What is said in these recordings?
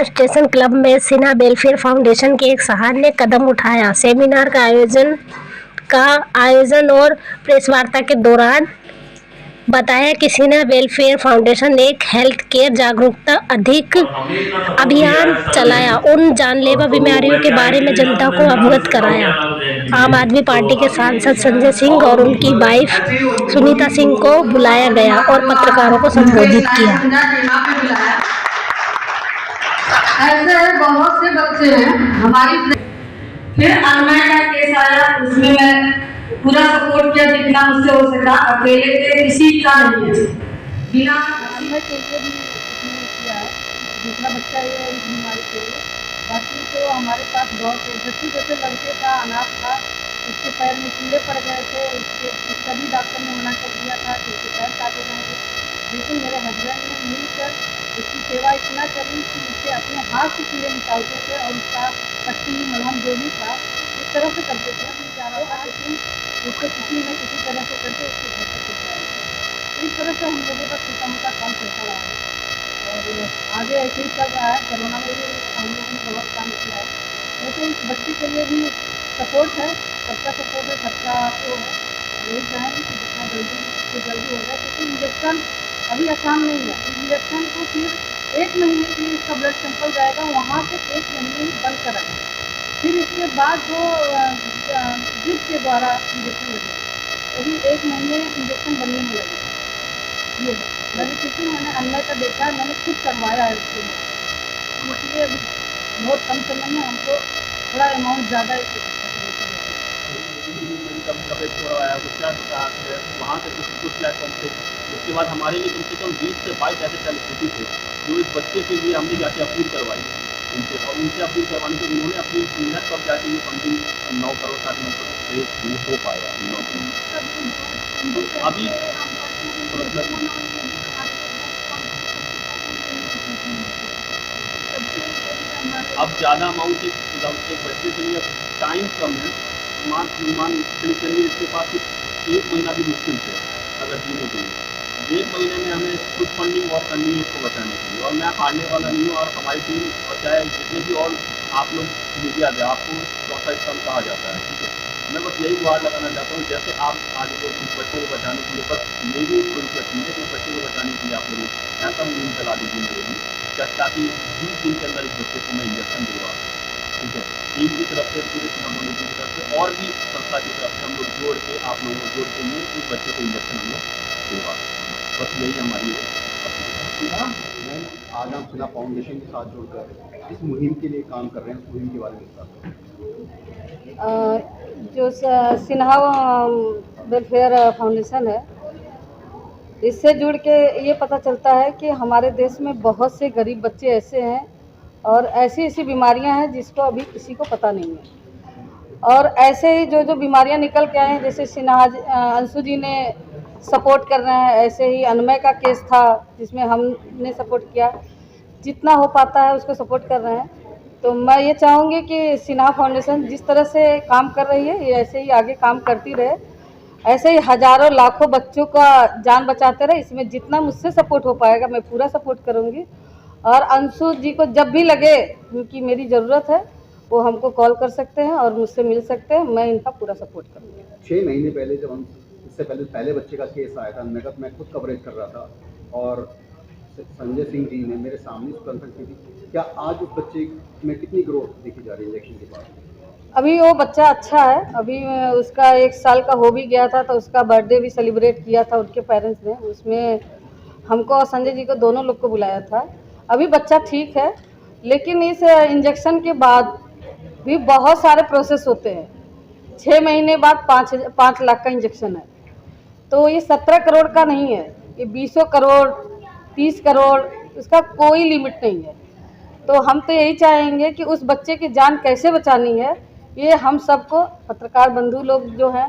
Sinha station club में Sinha welfare foundation के एक सराहनीय कदम उठाया। सेमिनार का आयोजन और प्रेस वार्ता के दौरान बताया कि सिन्हा वेलफेयर फाउंडेशन एक हेल्थ केयर जागरूकता अभियान चलाया, उन जानलेवा बीमारियों के बारे में जनता को अवगत कराया। आम आदमी पार्टी के सांसद संजय सिंह और उनकी वाइफ सुनीता सिंह को बुलाया गया और पत्रकारों को संबोधित किया। ऐसे बहुत से बच्चे हैं हमारी। फिर अनमय का केस आया, उसमें मैं पूरा सपोर्ट किया जितना मुझसे हो सका। अकेले के किसी का नहीं है, बिना अनमय के लिए भी उसने किया है। दूसरा बच्चा ये है इस बीमारी के लिए। बाकी तो हमारे पास बहुत जैसे जैसे लड़के का अनाथ था, उसके पैर में कीड़े पड़ गए थे, उसका भी डॉक्टर ने मना कर दिया था कि उसके पैर काटे जाएंगे। लेकिन मेरे हस्बैंड ने मिलकर उसकी सेवा इतना करी कि उससे अपने हाथ से कीड़े निकालते थे और उसका पट्टी मलहम जो भी था इस तरह से करते थे। नहीं जा रहा था, लेकिन उसको किसी न किसी तरह से करके उसके घर तक पहुँचाया। इस तरह से हम लोगों का छोटा मोटा काम चलता रहा है और आगे ऐसे ही चल रहा है। कोरोना में भी हम लोगों ने बहुत काम किया है। वैसे इस बच्चे के लिए भी सपोर्ट है, सबका सपोर्ट है, सबका वो है। यही चाहेंगे कि जितना जल्दी से जल्दी हो जाए, क्योंकि इंजेक्शन अभी आसान नहीं है। इंजेक्शन को फिर 1 महीने के लिए इसका ब्लड सैंपल जाएगा, वहाँ से 1 महीने ही बंद कराएंगे। फिर इसके बाद जो ड्रिप के द्वारा इंजेक्शन लगेगा, अभी 1 महीने इंजेक्शन बनने में लगेगा। ये मैंने क्योंकि मैंने अनमय का देखा है, मैंने खुद करवाया है उसके लिए, इसलिए अभी बहुत कम समय में हमको थोड़ा अमाउंट ज़्यादा वहाँ से कुछ प्लेटफॉर्म थे। उसके बाद हमारे लिए कम से कम 20 से 22 ऐसे सेलिब्रिटी थे जो इस बच्चे के लिए हमने जाके अपील करवाई उनसे, और उनसे अपील करवाने के उन्होंने अपनी मेहनत पर जाके ये फंडिंग 9 करोड़ 9.5 करोड़ से हो पाया 9 करोड़। अभी अब ज़्यादा अमाउंट एक बच्चे के लिए अब टाइम कम है। मान चलिए इसके पास कुछ 1 महीना भी मुश्किल से अगर जीने के लिए 1 महीने में हमें कुछ फंडिंग और करनी है इसको बचाने के लिए। और मैं हारने वाला नहीं हूँ, और हमारी टीम और चाहे जितने भी और आप लोग मीडिया दे, आपको चौथा स्तंभ कहा जाता है, ठीक है। मैं बस यही गुहार लगाना चाहता हूँ, जैसे आप आज लोग उस बच्चे को बचाने के लिए, बस मेरी थोड़ी सी अपील है कि उस बच्चे को बचाने के लिए आप लोग ऐसा मुहिम चला दीजिए मेरे लिए, ताकि 20 दिन के अंदर इस बच्चे को मैं इंजेक्शन दिलवा सकूँ, ठीक है। टीम की तरफ से, पूरे सिन्हा की तरफ से और भी संस्था की तरफ से हम लोग जोड़ के, आप लोगों को जोड़ के ये इस बच्चे को इंजेक्शन हम लोग दिलवा सकते हैं। बस यही हमारी मैम, आज हम सिन्हा फाउंडेशन के साथ जुड़कर इस मुहिम के लिए काम कर रहे हैं, उस मुहिम के बारे में बताएं। जो सिन्हा वेलफेयर फाउंडेशन है, इससे जुड़ के ये पता चलता है कि हमारे देश में बहुत से गरीब बच्चे ऐसे हैं और ऐसी ऐसी बीमारियां हैं जिसको अभी किसी को पता नहीं है। और ऐसे ही जो बीमारियां निकल के आए हैं, जैसे सिन्हा अंशु जी ने सपोर्ट कर रहे हैं, ऐसे ही अनमय का केस था जिसमें हमने सपोर्ट किया, जितना हो पाता है उसको सपोर्ट कर रहे हैं। तो मैं ये चाहूँगी कि सिन्हा फाउंडेशन जिस तरह से काम कर रही है, ये ऐसे ही आगे काम करती रहे, ऐसे ही हज़ारों लाखों बच्चों का जान बचाते रहे। इसमें जितना मुझसे सपोर्ट हो पाएगा मैं पूरा सपोर्ट करूँगी। और अंशु जी को जब भी लगे क्योंकि मेरी ज़रूरत है, वो हमको कॉल कर सकते हैं और मुझसे मिल सकते हैं, मैं इनका पूरा सपोर्ट करूँगी। 6 महीने पहले जब हम इससे पहले बच्चे का केस आया था, मैं खुद कवरेज कर रहा था और संजय सिंह जी ने मेरे सामने कंसल्ट की थी। क्या आज उस बच्चे में कितनी ग्रोथ देखी जा रही है इंजेक्शन के बाद? अभी वो बच्चा अच्छा है। अभी उसका 1 साल का हो भी गया था, तो उसका बर्थडे भी सेलिब्रेट किया था उनके पेरेंट्स ने। उसमें हमको और संजय जी को दोनों लोग को बुलाया था। अभी बच्चा ठीक है, लेकिन इस इंजेक्शन के बाद भी बहुत सारे प्रोसेस होते हैं। 6 महीने बाद 5 लाख का इंजेक्शन है, तो ये 17 करोड़ का नहीं है, ये 20 करोड़ 30 करोड़, इसका कोई लिमिट नहीं है। तो हम तो यही चाहेंगे कि उस बच्चे की जान कैसे बचानी है, ये हम सबको, पत्रकार बंधु लोग जो हैं,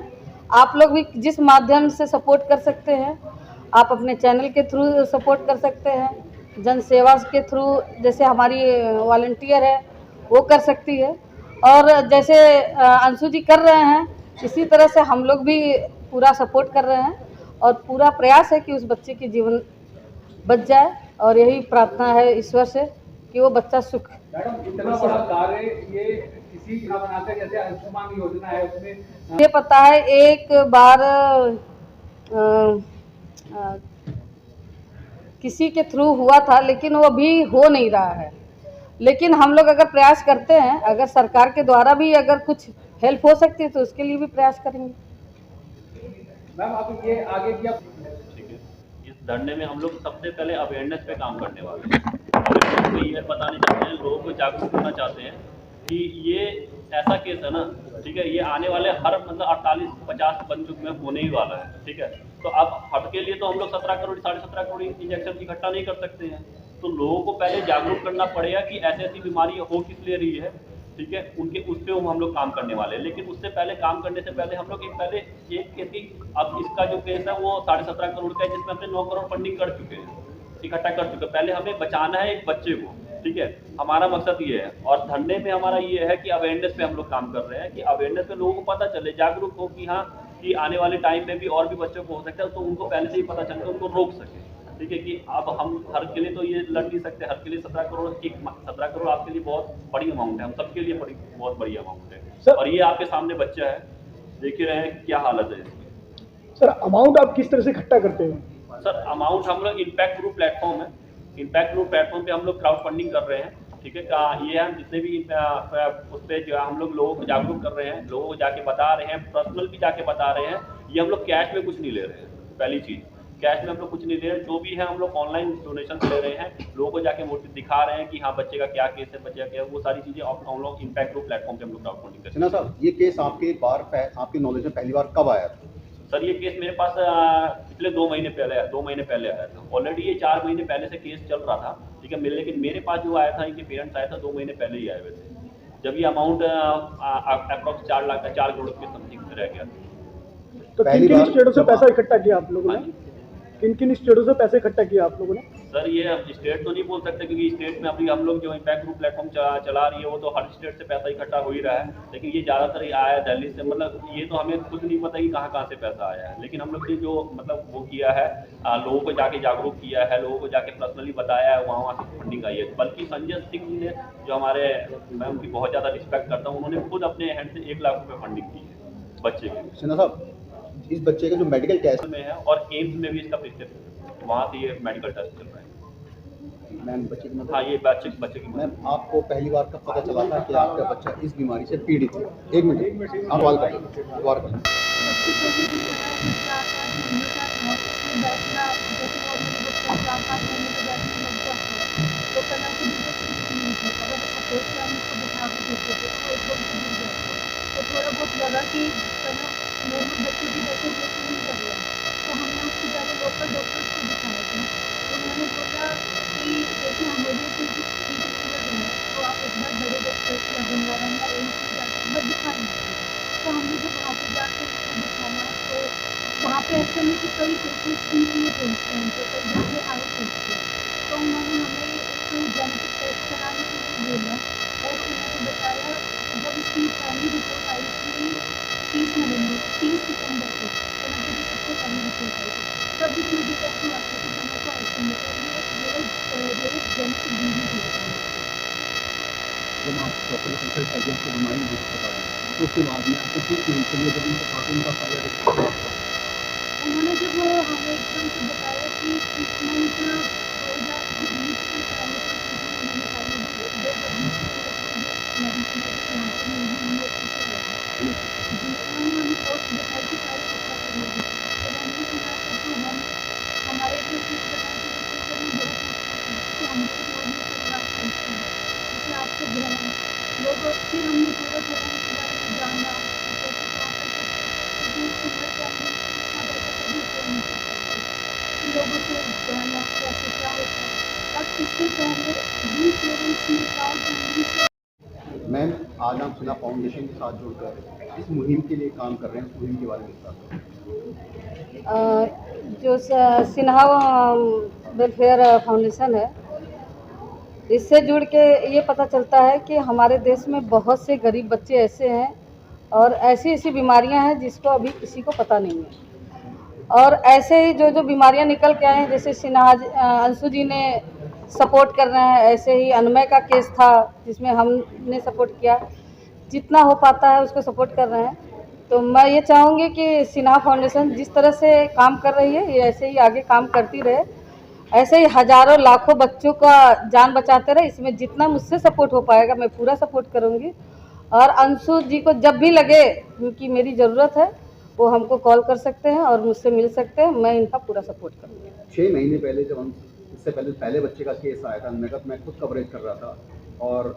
आप लोग भी जिस माध्यम से सपोर्ट कर सकते हैं, आप अपने चैनल के थ्रू सपोर्ट कर सकते हैं, जन सेवा के थ्रू, जैसे हमारी वॉलंटियर है वो कर सकती है, और जैसे अंशु जी कर रहे हैं, इसी तरह से हम लोग भी पूरा सपोर्ट कर रहे हैं और पूरा प्रयास है कि उस बच्चे की जीवन बच जाए। और यही प्रार्थना है ईश्वर से कि वो बच्चा सुख। मैडम इतना बड़ा कार्य ये किसी का बनाकर, जैसे आयुष्मान योजना है उसमें ये पता है एक बार किसी के थ्रू हुआ था, लेकिन वो अभी हो नहीं रहा है। लेकिन हम लोग अगर प्रयास करते हैं, अगर सरकार के द्वारा भी अगर कुछ हेल्प हो सकती है तो उसके लिए भी प्रयास करेंगे। मैम अब ये आगे क्या? ठीक है, इस धरने में हम लोग सबसे पहले अवेयरनेस पे काम करने वाले हैं। लोगों को ये बताने चाहते हैं, लोगों को जागरूक करना चाहते हैं कि ये ऐसा केस है ना, ठीक है, ये आने वाले हर मतलब 48-50 बंदूक में होने ही वाला है, ठीक है। तो अब हट के लिए तो हम लोग 17 करोड़ 17.5 करोड़ इंजेक्शन इकट्ठा नहीं कर सकते हैं। तो लोगों को पहले जागरूक करना पड़ेगा कि ऐसी ऐसी बीमारी हो किस लिए रही है, ठीक है, उनके उस पर हम लोग काम करने वाले हैं। लेकिन उससे पहले काम करने से पहले हम लोग एक केस की, अब इसका जो केस है वो 17.5 करोड़ का है, जिसमें हमने 9 करोड़ फंडिंग कर चुके हैं, इकट्ठा कर चुके हैं। पहले हमें बचाना है एक बच्चे को, ठीक है, हमारा मकसद ये है। और धरने में हमारा ये है कि अवेयरनेस पे हम लोग काम कर रहे हैं, कि अवेयरनेस पे लोगों को पता चले, जागरूक हो कि हाँ, कि आने वाले टाइम में भी और भी बच्चों को हो सकता है, तो उनको पहले से ही पता चल के उनको रोक सके, ठीक है। कि अब हम हर के लिए तो ये लड़ नहीं सकते, हर के लिए 17 करोड़ 17 करोड़ आपके लिए बहुत बड़ी अमाउंट है, हम सबके लिए बहुत बड़ी अमाउंट है। और ये आपके सामने बच्चा है, देख ही रहे हैं क्या हालत है इसकी। सर अमाउंट आप किस तरह से इकट्ठा करते हैं? सर अमाउंट हम लोग इम्पैक्ट ग्रुप प्लेटफॉर्म है, इम्पैक्ट ग्रुप प्लेटफॉर्म पे हम लोग क्राउड फंडिंग कर रहे हैं, ठीक है। ये हम जितने भी उस पर जो हम लोगों को जागरूक कर रहे हैं, लोगों को जाके बता रहे हैं, पर्सनल भी जाके बता रहे हैं। ये हम लोग कैश में कुछ नहीं ले रहे हैं, पहली चीज़, कैश में हम लोग कुछ नहीं ले रहे हैं। जो भी है हम लोग ऑनलाइन डोनेशन ले रहे हैं, लोगों को जाके मोटिव दिखा रहे हैं कि हाँ बच्चे का क्या केस है, बच्चे का क्या है, वो सारी चीज़ें हम लोग इम्पैक्ट ग्रुप प्लेटफॉर्म पे हम लोग क्राउड फंडिंग करते हैं। सिन्हा साहब, ये केस आपके नॉलेज में पहली बार कब आया था? सर ये केस मेरे पास पिछले 2 महीने पहले आया था। ऑलरेडी ये 4 महीने पहले से केस चल रहा था, ठीक है। लेकिन मेरे पास जो आया था, इनके पेरेंट्स आया था 2 महीने पहले ही आए हुए थे, जब ये अमाउंट अप्रॉक्स 4 करोड़ के समथिंग रह गया। तो किन किन स्टेटों से पैसा इकट्ठा किया आप लोगों ने? किन किन स्टेटों से पैसे इकट्ठा किया आप लोगों ने? सर ये अब स्टेट तो नहीं बोल सकते, क्योंकि स्टेट में अभी हम लोग जो इम्पैक्ट ग्रुप प्लेटफॉर्म चला रही है वो तो हर स्टेट से पैसा इकट्ठा हो ही रहा है। लेकिन ये ज़्यादातर आया है दिल्ली से, मतलब ये तो हमें खुद नहीं पता कि कहाँ से पैसा आया है। लेकिन हम लोग ने जो मतलब वो किया है, लोगों को जाके जागरूक किया है, लोगों को जाके पर्सनली बताया है, वहाँ से फंडिंग आई है। बल्कि संजय सिंह ने, जो हमारे, मैं उनकी बहुत ज़्यादा रिस्पेक्ट करता हूँ, उन्होंने खुद अपने हैंड से 1 लाख रुपये फंडिंग की है बच्चे की। सिन्हा साहब, इस बच्चे का जो मेडिकल टेस्ट में है और एम्स में भी इसका प्रिस्क्रिप्शन, वहाँ से ये मेडिकल टेस्ट चल रहा है। मैम बच्चे की मतलब, हाँ ये बच्चे की मैम आपको पहली बार कब पता चला था कि आपका बच्चा इस बीमारी से पीड़ित है? 1 मिनट आप सवाल करें। तो थोड़ा बहुत लगा कि नॉर्मल बच्चे भी जैसे नहीं कर रहे हैं, तो हमने उसके पहले लोकल डॉक्टर्स को दिखाया था। तो उन्होंने बोला कि जैसे हमें कुछ ठीक नहीं लग रहा है तो आप एक बार बड़े डॉक्टर्स या गंगाराम या एम्स में जाकर मत दिखा लीजिए। तो हमने जब वहाँ पर जाकर उसको दिखाया तो वहाँ पे ऐसे में कि कई पेशेंट्स नहीं पहुँचते हैं, तो कई बच्चे आए पहुँचते हैं। तो उन्होंने हमें एक जेनेटिक टेस्ट कराने के लिए बोला और उन्होंने बताया, जब इसकी पहली रिपोर्ट आई थी 30 सितंबर को, तो मुझे भी सबसे पहली रिपोर्ट आई थी, तब इस मेडिकल को आता है कि मेरे को ऐसे में ये जेनेटिक डिजीज होता है। जब आप डॉक्टर कंसल्ट करके आपको बीमारी बता दें, तो उसके बाद में आपको ट्रीटमेंट के लिए जब उनको कार्टून का फायदा, उन्होंने जब हमें एकदम से बताया कि ट्रीटमेंट 2020 से पहले तो ट्रीटमेंट मैंने पहले 2020 से मेडिसिन यहाँ पर नहीं जी, उन्होंने हमें पोस्ट दिखाई कि सारे कुत्ता करेंगे। तो हमने सुना था, तो हम हमारे जो फिर बताए थे में बहुत मुश्किल है कि हमको लोगों से बात करते हैं, जैसे आपसे ध्यान लोग, फिर हमने थोड़ा उसके बारे में जाना, जैसे लोगों से जाना कैसे क्या होता है। अब इससे पहले भी पेरेंट्स ने क्राउड फंडिंग से। मैम आज हम सिन्हा फाउंडेशन के साथ जुड़कर इस मुहिम के लिए काम कर रहे हैं, इस मुहिम के बारे में बताएं। जो सिन्हा वेलफेयर फाउंडेशन है, इससे जुड़ के ये पता चलता है कि हमारे देश में बहुत से गरीब बच्चे ऐसे हैं और ऐसी बीमारियां हैं जिसको अभी किसी को पता नहीं है। और ऐसे ही जो बीमारियां निकल के आए हैं, जैसे सिन्हा अंशु जी ने सपोर्ट कर रहे हैं। ऐसे ही अनमय का केस था जिसमें हमने सपोर्ट किया, जितना हो पाता है उसको सपोर्ट कर रहे हैं। तो मैं ये चाहूँगी कि सिन्हा फाउंडेशन जिस तरह से काम कर रही है ये ऐसे ही आगे काम करती रहे, ऐसे ही हज़ारों लाखों बच्चों का जान बचाते रहे। इसमें जितना मुझसे सपोर्ट हो पाएगा मैं पूरा सपोर्ट करूँगी। और अंशु जी को जब भी लगे कि मेरी ज़रूरत है वो हमको कॉल कर सकते हैं और मुझसे मिल सकते हैं, मैं इनका पूरा सपोर्ट करूँगी। 6 महीने पहले जब हम इससे पहले बच्चे का केस आया था, मैं खुद कवरेज कर रहा था और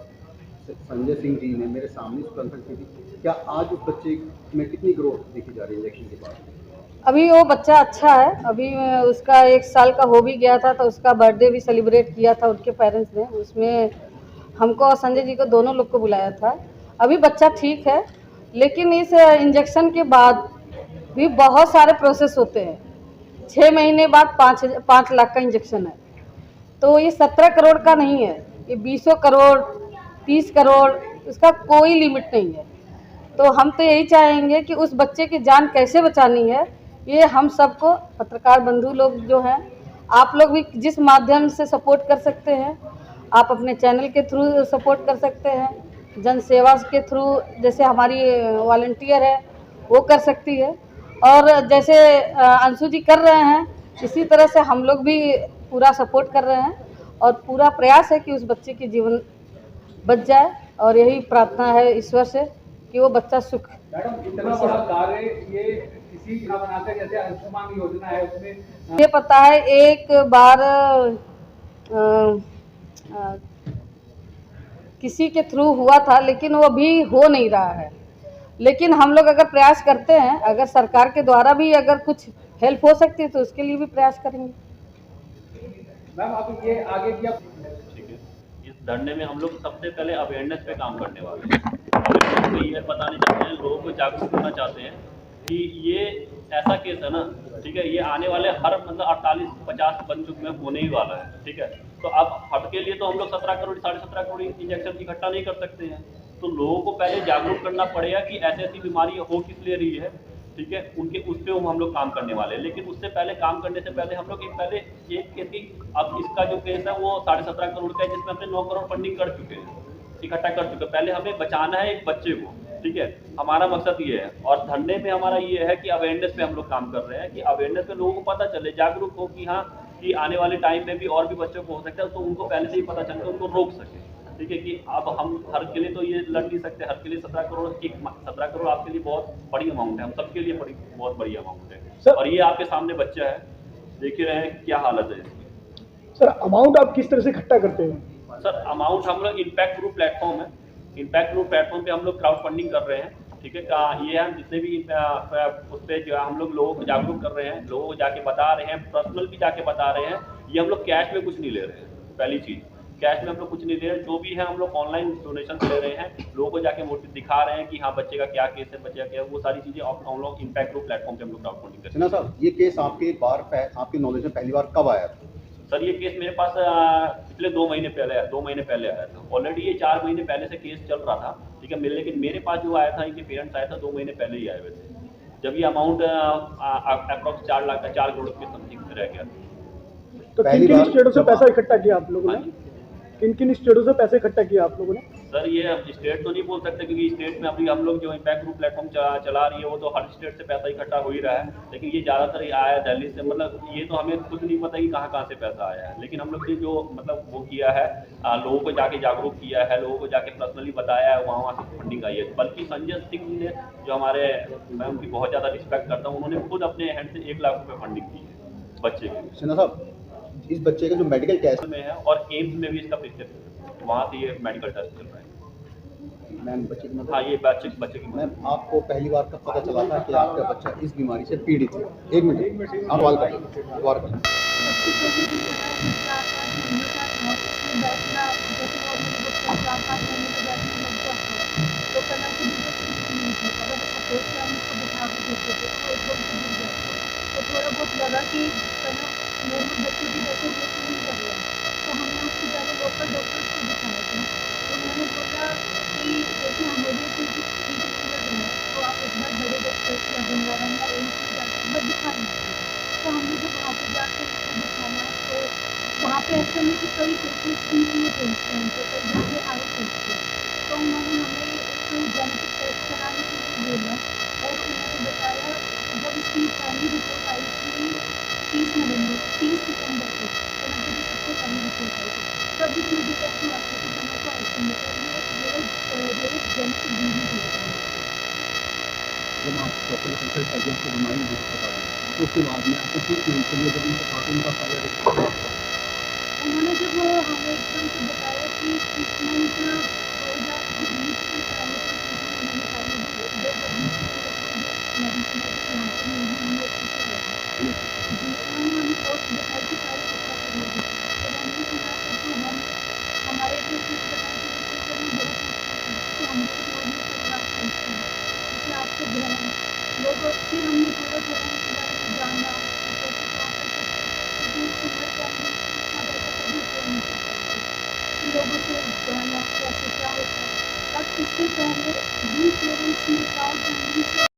संजय सिंह जी ने मेरे सामने उसको कंसल्ट की थी। क्या आज उस बच्चे में कितनी ग्रोथ देखी जा रही है इंजेक्शन के बाद? अभी वो बच्चा अच्छा है। अभी उसका 1 साल का हो भी गया था तो उसका बर्थडे भी सेलिब्रेट किया था उनके पेरेंट्स ने। उसमें हमको और संजय जी को दोनों लोग को बुलाया था। अभी बच्चा ठीक है, लेकिन इस इंजेक्शन के बाद भी बहुत सारे प्रोसेस होते हैं। 6 महीने बाद 5 लाख का इंजेक्शन है, तो ये 17 करोड़ का नहीं है, ये 20 करोड़ 30 करोड़, इसका कोई लिमिट नहीं है। तो हम तो यही चाहेंगे कि उस बच्चे की जान कैसे बचानी है ये हम सबको, पत्रकार बंधु लोग जो हैं, आप लोग भी जिस माध्यम से सपोर्ट कर सकते हैं, आप अपने चैनल के थ्रू सपोर्ट कर सकते हैं, जन सेवा के थ्रू जैसे हमारी वॉलंटियर है वो कर सकती है, और जैसे अंशु जी कर रहे हैं इसी तरह से हम लोग भी पूरा सपोर्ट कर रहे हैं और पूरा प्रयास है कि उस बच्चे की जीवन बच जाए। और यही प्रार्थना है ईश्वर से कि वो बच्चा सुख। मैडम इतना बड़ा कार्य ये किसी का बनाकर, जैसे आयुष्मान योजना है उसमें ये पता है एक बार किसी के थ्रू हुआ था लेकिन वो अभी हो नहीं रहा है। लेकिन हम लोग अगर प्रयास करते हैं, अगर सरकार के द्वारा भी अगर कुछ हेल्प हो सकती है तो उसके लिए भी प्रयास करेंगे। मैम अब ये आगे क्या? ठीक है, इस धरने में हम लोग सबसे पहले अवेयरनेस पे काम करने वाले हैं। हम लोग ये बताने चाहते हैं, लोगों को जागरूक करना चाहते हैं कि ये ऐसा केस है ना, ठीक है, ये आने वाले हर मतलब 48-50 बच्चों में होने ही वाला है। ठीक है, तो अब हट के लिए तो हम लोग 17 करोड़ 17.5 करोड़ इंजेक्शन इकट्ठा नहीं कर सकते हैं। तो लोगों को पहले जागरूक करना पड़ेगा कि ऐसी ऐसी बीमारी हो किस लिए रही है। ठीक है, उनके उस पर हम लोग काम करने वाले हैं। लेकिन उससे पहले काम करने से पहले हम लोग एक केस की, अब इसका जो केस है वो 17.5 करोड़ का है जिसमें हमने 9 करोड़ फंडिंग कर चुके हैं, इकट्ठा कर चुके हैं। पहले हमें बचाना है एक बच्चे को। ठीक है, हमारा मकसद ये है। और धरने में हमारा ये है कि अवेयरनेस पे हम लोग काम कर रहे हैं कि अवेयरनेस में लोगों को पता चले, जागरूक हो कि हाँ कि आने वाले टाइम में भी और भी बच्चों को हो सकता है, तो उनको पहले से ही पता चल के उनको रोक सके। ठीक है, कि अब हम हर के लिए तो ये लड़ नहीं सकते, हर के लिए 17 करोड़ 17 करोड़ आपके लिए बहुत बड़ी अमाउंट है, हम सबके लिए बहुत बड़ी अमाउंट है। और ये आपके सामने बच्चा है, देख ही रहे हैं क्या हालत है इसकी। सर अमाउंट आप किस तरह से इकट्ठा करते हैं? सर अमाउंट हम लोग इम्पैक्ट ग्रुप प्लेटफॉर्म है, इम्पैक्ट ग्रुप प्लेटफॉर्म पे हम लोग क्राउड फंडिंग कर रहे हैं। ठीक है, ये हम जितने भी उस पर जो हम लोग लोगों को जागरूक कर रहे हैं, लोगों को जाके बता रहे हैं, पर्सनल भी जाके बता रहे हैं। ये हम लोग कैश में कुछ नहीं ले रहे हैं, पहली चीज़ कैश में हम लोग कुछ नहीं ले रहे हैं। जो भी है हम लोग ऑनलाइन डोनेशन ले रहे हैं, लोगों को जाके मोटिव दिखा रहे हैं कि हाँ बच्चे का क्या केस है, बच्चे का क्या है, वो सारी चीज़ें हम लोग इम्पैक्ट ग्रुप प्लेटफॉर्म पे हम लोग क्राउड फंडिंग करते हैं। सिन्हा साहब, ये केस आपके नॉलेज में पहली बार कब आया था? सर ये केस मेरे पास पिछले 2 महीने पहले आया था। ऑलरेडी ये 4 महीने पहले से केस चल रहा था। ठीक है, लेकिन मेरे पास जो आया था, इनके पेरेंट्स आया था 2 महीने पहले ही आए हुए थे, जब ये अमाउंट अप्रॉक्स 4 लाख का 4 करोड़ के समथिंग रह गया था। तो किन किन स्टेटों से पैसा इकट्ठा किया आप लोगों ने? किन किन स्टेटों से पैसे इकट्ठा किया आप लोगों ने? सर ये स्टेट तो नहीं बोल सकते क्योंकि स्टेट में अभी हम लोग जो इम्पैक्ट ग्रुप प्लेटफॉर्म चला रही है वो तो हर स्टेट से पैसा इकट्ठा हो ही रहा है। लेकिन ये ज़्यादातर आया है दिल्ली से, मतलब ये तो हमें खुद नहीं पता कि कहाँ से पैसा आया है। लेकिन हम लोग ने जो मतलब वो किया है, लोगों को जाके जागरूक किया है, लोगों को जाके पर्सनली बताया है, वहाँ से फंडिंग आई है। बल्कि संजय सिंह ने जो हमारे, मैं उनकी बहुत ज़्यादा रिस्पेक्ट करता हूँ, उन्होंने खुद अपने हैंड से 1 लाख रुपये फंडिंग की है बच्चे की। सिन्हा साहब, इस बच्चे का जो मेडिकल टेस्ट में है और एम्स में भी इसका प्रिस्क्रिप्शन वहाँ से ये मेडिकल टेस्ट चल रहा है। मैम बच्चे की हाँ ये बच्चे की मैम, आपको पहली बार कब पता चला था कि आपका बच्चा इस बीमारी से पीड़ित है? 1 मिनट आप सवाल करें। तो थोड़ा बहुत लगा कि नॉर्मल बच्चों की जैसे वेट नहीं कर रहा, तो हमने उसके पहले लोकल डॉक्टर्स को दिखाया था। तो उन्होंने बोला कि जैसे हमें ठीक लग रहा है तो आप एक बार बड़े डॉक्टर्स या गंगाराम या एम्स में जाकर एक बार दिखा लीजिए। तो हमने जब वहाँ पर जाकर इसको दिखाया तो वहाँ तो ऐसे में कि कई पेशेंट्स नहीं थे उस टाइम पे, कई बच्चे आए थे उससे। तो उन्होंने हमें एक जेनेटिक टेस्ट कराने के लिए बोला और उन्होंने बताया जब इसकी पहली रिपोर्ट आई थी 30 सितंबर को, तो मतलब ये सबसे पहली रिपोर्ट आई थी, तब इसमें डिटेक्ट हुआ था कि सोमाटोआइसिस ये रेयर जेनेटिक डिजीज होता है। जब आप डॉक्टर के कंसल्ट करके आपको बीमारी नहीं बता रहे हैं, तो उसके बाद में आपको ट्रीटमेंट के लिए जब उनके पास उनका साइड इफेक्ट उन्होंने जब हमें एकदम से बताया कि ट्रीटमेंट 2020 से पहले कोई ट्रीटमेंट नहीं था, ये 2020 से लगभग मेडिसिन यहाँ पे मिली यूनिवर्सिटी से आई है। जी, उन्होंने हमें पोस्ट बताई कि सारे पता कर लोगे। जब हमने सुना था तो हम हमारे लिए सच बताएं तो विश्वास करना बहुत मुश्किल था, क्योंकि हम भी एक नॉर्मल परिवार से आते हैं, जैसे आपसे ग्रहण लोग। फिर हमने थोड़ा थोड़ा उनके बारे में जाना कि कैसे क्या करके, क्योंकि उस उम्र के अंदर इतना वैसा कभी हो नहीं सकता था, कि लोगों से जाना कैसे क्या होता है। अब इससे पहले जिन पेरेंट्स ने प्राउड फैमिली से